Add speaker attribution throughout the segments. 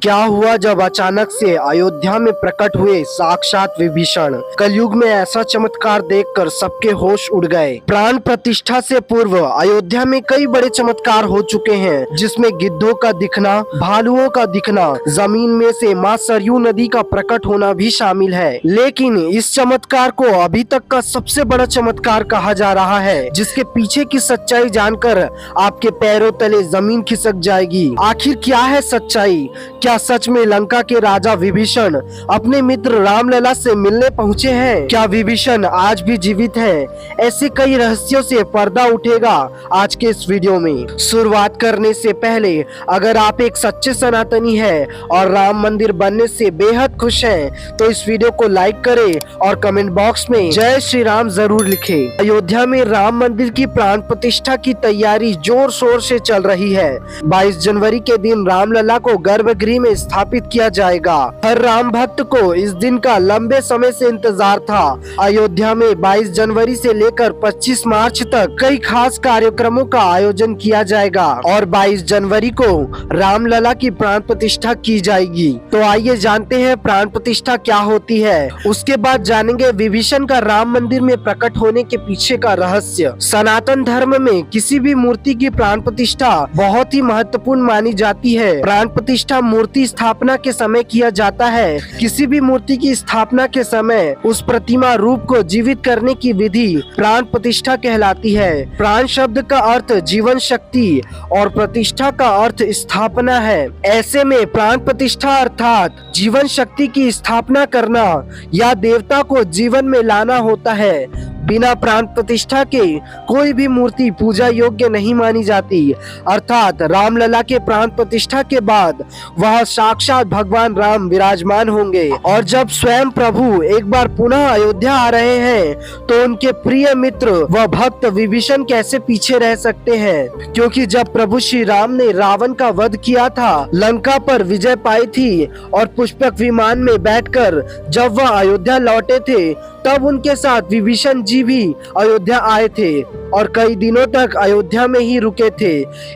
Speaker 1: क्या हुआ जब अचानक से अयोध्या में प्रकट हुए साक्षात विभीषण। कलयुग में ऐसा चमत्कार देखकर सबके होश उड़ गए। प्राण प्रतिष्ठा से पूर्व अयोध्या में कई बड़े चमत्कार हो चुके हैं, जिसमें गिद्धों का दिखना, भालुओं का दिखना, जमीन में से मां सरयू नदी का प्रकट होना भी शामिल है। लेकिन इस चमत्कार को अभी तक का सबसे बड़ा चमत्कार कहा जा रहा है, जिसके पीछे की सच्चाई जानकर आपके पैरों तले जमीन खिसक जाएगी। आखिर क्या है सच्चाई? क्या सच में लंका के राजा विभीषण अपने मित्र रामलला से मिलने पहुंचे हैं? क्या विभीषण आज भी जीवित है? ऐसे कई रहस्यों से पर्दा उठेगा आज के इस वीडियो में। शुरुआत करने से पहले अगर आप एक सच्चे सनातनी हैं और राम मंदिर बनने से बेहद खुश हैं, तो इस वीडियो को लाइक करें और कमेंट बॉक्स में जय श्री राम जरूर लिखें। अयोध्या में राम मंदिर की प्राण प्रतिष्ठा की तैयारी जोर शोर से चल रही है। 22 जनवरी के दिन रामलला को गर्भगृह में स्थापित किया जाएगा। हर राम भक्त को इस दिन का लंबे समय से इंतजार था। अयोध्या में 22 जनवरी से लेकर 25 मार्च तक कई खास कार्यक्रमों का आयोजन किया जाएगा और 22 जनवरी को रामलला की प्राण प्रतिष्ठा की जाएगी। तो आइए जानते हैं प्राण प्रतिष्ठा क्या होती है। उसके बाद जानेंगे विभीषण का राम मंदिर में प्रकट होने के पीछे का रहस्य। सनातन धर्म में किसी भी मूर्ति की प्राण प्रतिष्ठा बहुत ही महत्वपूर्ण मानी जाती है। प्राण प्रतिष्ठा मूर्ति स्थापना के समय किया जाता है। किसी भी मूर्ति की स्थापना के समय उस प्रतिमा रूप को जीवित करने की विधि प्राण प्रतिष्ठा कहलाती है। प्राण शब्द का अर्थ जीवन शक्ति और प्रतिष्ठा का अर्थ स्थापना है। ऐसे में प्राण प्रतिष्ठा अर्थात जीवन शक्ति की स्थापना करना या देवता को जीवन में लाना होता है। बिना प्राण प्रतिष्ठा के कोई भी मूर्ति पूजा योग्य नहीं मानी जाती। अर्थात रामलला के प्राण प्रतिष्ठा के बाद वह साक्षात भगवान राम विराजमान होंगे और जब स्वयं प्रभु एक बार पुनः अयोध्या आ रहे हैं, तो उनके प्रिय मित्र व भक्त विभीषण कैसे पीछे रह सकते हैं? क्योंकि जब प्रभु श्री राम ने रावण का वध किया था, लंका पर विजय पाई थी और पुष्पक विमान में बैठकर जब वह अयोध्या लौटे थे, तब उनके साथ विभीषण जी भी अयोध्या आए थे और कई दिनों तक अयोध्या में ही रुके थे।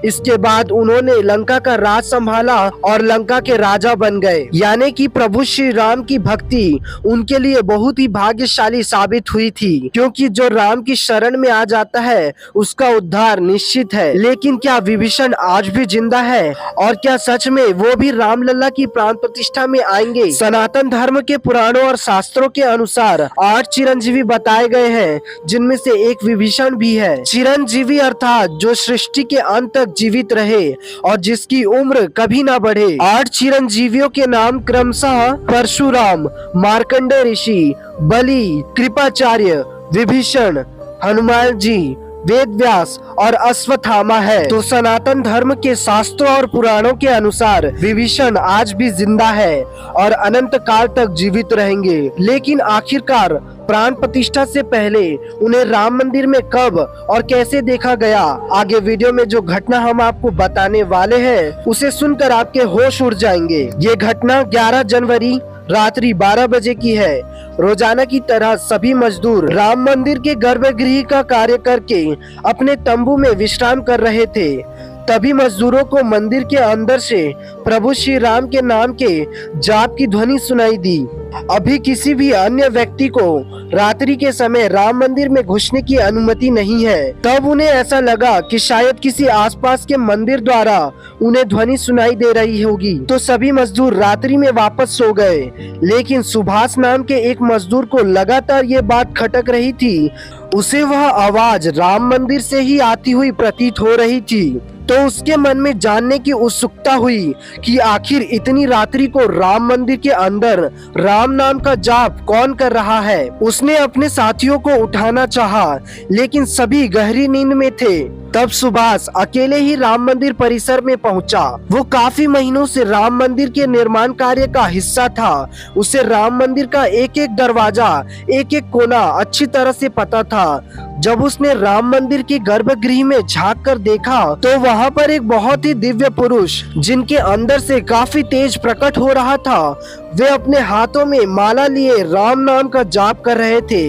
Speaker 1: इसके बाद उन्होंने लंका का राज संभाला और लंका के राजा बन गए। यानी कि प्रभु श्री राम की भक्ति उनके लिए बहुत ही भाग्यशाली साबित हुई थी, क्योंकि जो राम की शरण में आ जाता है उसका उद्धार निश्चित है। लेकिन क्या विभीषण आज भी जिंदा है और क्या सच में वो भी रामलला की प्राण प्रतिष्ठा में आएंगे? सनातन धर्म के पुराणों और शास्त्रों के अनुसार 8 चिरंजीवी बताए गए हैं, जिनमें से एक विभीषण भी है। चिरंजीवी अर्थात जो सृष्टि के अंत तक जीवित रहे और जिसकी उम्र कभी ना बढ़े। 8 चिरंजीवियों के नाम क्रमशः परशुराम, मार्कंडेय ऋषि, बलि, कृपाचार्य, विभीषण, हनुमान जी, वेद व्यास और अश्वत्थामा है। तो सनातन धर्म के शास्त्रों और पुराणों के अनुसार विभीषण आज भी जिंदा है और अनंत काल तक जीवित रहेंगे। लेकिन आखिरकार प्राण प्रतिष्ठा से पहले उन्हें राम मंदिर में कब और कैसे देखा गया? आगे वीडियो में जो घटना हम आपको बताने वाले हैं, उसे सुनकर आपके होश उड़ जाएंगे। ये घटना 11 जनवरी रात्रि 12 बजे की है। रोजाना की तरह सभी मजदूर राम मंदिर के गर्भगृह का कार्य करके अपने तंबू में विश्राम कर रहे थे। तभी मजदूरों को मंदिर के अंदर से प्रभु श्री राम के नाम के जाप की ध्वनि सुनाई दी। अभी किसी भी अन्य व्यक्ति को रात्रि के समय राम मंदिर में घुसने की अनुमति नहीं है। तब उन्हें ऐसा लगा कि शायद किसी आसपास के मंदिर द्वारा उन्हें ध्वनि सुनाई दे रही होगी, तो सभी मजदूर रात्रि में वापस सो गए। लेकिन सुभाष नाम के एक मजदूर को लगातार ये बात खटक रही थी। उसे वह आवाज राम मंदिर से ही आती हुई प्रतीत हो रही थी। तो उसके मन में जानने की उत्सुकता हुई कि आखिर इतनी रात्रि को राम मंदिर के अंदर राम नाम का जाप कौन कर रहा है। उसने अपने साथियों को उठाना चाहा, लेकिन सभी गहरी नींद में थे। तब सुभाष अकेले ही राम मंदिर परिसर में पहुंचा। वो काफी महीनों से राम मंदिर के निर्माण कार्य का हिस्सा था। उसे राम मंदिर का एक एक दरवाजा, एक एक कोना अच्छी तरह से पता था। जब उसने राम मंदिर के गर्भगृह में झांक कर देखा, तो वहाँ पर एक बहुत ही दिव्य पुरुष, जिनके अंदर से काफी तेज प्रकट हो रहा था, वे अपने हाथों में माला लिए राम नाम का जाप कर रहे थे।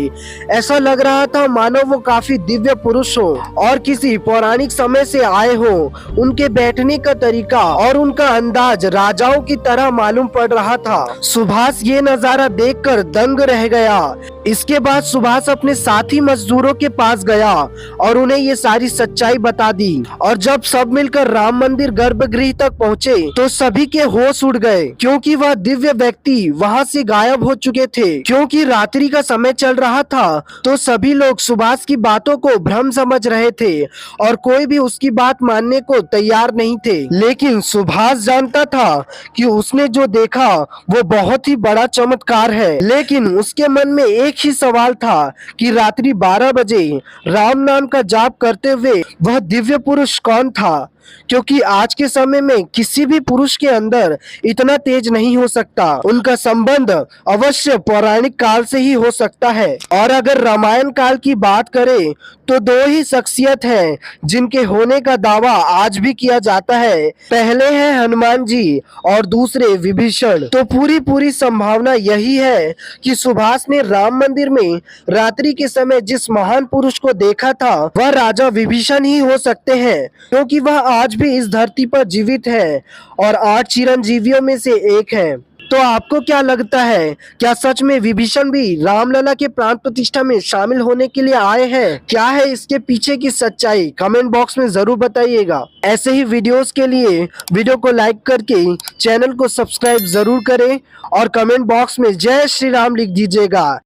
Speaker 1: ऐसा लग रहा था मानो वो काफी दिव्य पुरुष हो और किसी पौराणिक समय से आए हो। उनके बैठने का तरीका और उनका अंदाज राजाओं की तरह मालूम पड़ रहा था। सुभाष ये नजारा देखकर दंग रह गया। इसके बाद सुभाष अपने साथी मजदूरों के पास गया और उन्हें ये सारी सच्चाई बता दी। और जब सब मिलकर राम मंदिर गर्भगृह तक पहुँचे तो सभी के होश उड़ गए, क्योंकि वह दिव्य व्यक्ति वहाँ से गायब हो चुके थे। क्योंकि रात्रि का समय चल रहा था तो सभी लोग सुभाष की बातों को भ्रम समझ रहे थे और कोई भी उसकी बात मानने को तैयार नहीं थे। लेकिन सुभाष जानता था कि उसने जो देखा वो बहुत ही बड़ा चमत्कार है। लेकिन उसके मन में एक ही सवाल था कि रात्रि 12 बजे राम नाम का जाप करते हुए वह दिव्य पुरुष कौन था, क्योंकि आज के समय में किसी भी पुरुष के अंदर इतना तेज नहीं हो सकता। उनका संबंध अवश्य पौराणिक काल से ही हो सकता है। और अगर रामायण काल की बात करें तो दो ही शख्सियत हैं जिनके होने का दावा आज भी किया जाता है। पहले है हनुमान जी और दूसरे विभीषण। तो पूरी संभावना यही है कि सुभाष ने राम मंदिर में रात्रि के समय जिस महान पुरुष को देखा था वह राजा विभीषण ही हो सकते हैं, क्योंकि वह आज भी इस धरती पर जीवित है और 8 चिरंजीवियों में से एक है। तो आपको क्या लगता है, क्या सच में विभीषण भी रामलला के प्राण प्रतिष्ठा में शामिल होने के लिए आए हैं? क्या है इसके पीछे की सच्चाई? कमेंट बॉक्स में जरूर बताइएगा। ऐसे ही वीडियोस के लिए वीडियो को लाइक करके चैनल को सब्सक्राइब जरूर करें और कमेंट बॉक्स में जय श्री राम लिख दीजिएगा।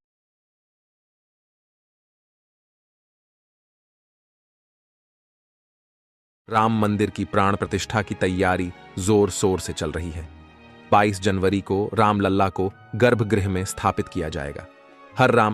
Speaker 2: राम मंदिर की प्राण प्रतिष्ठा की तैयारी जोर शोर से चल रही है। 22 जनवरी को रामलल्ला को गर्भगृह में स्थापित किया जाएगा। हर राम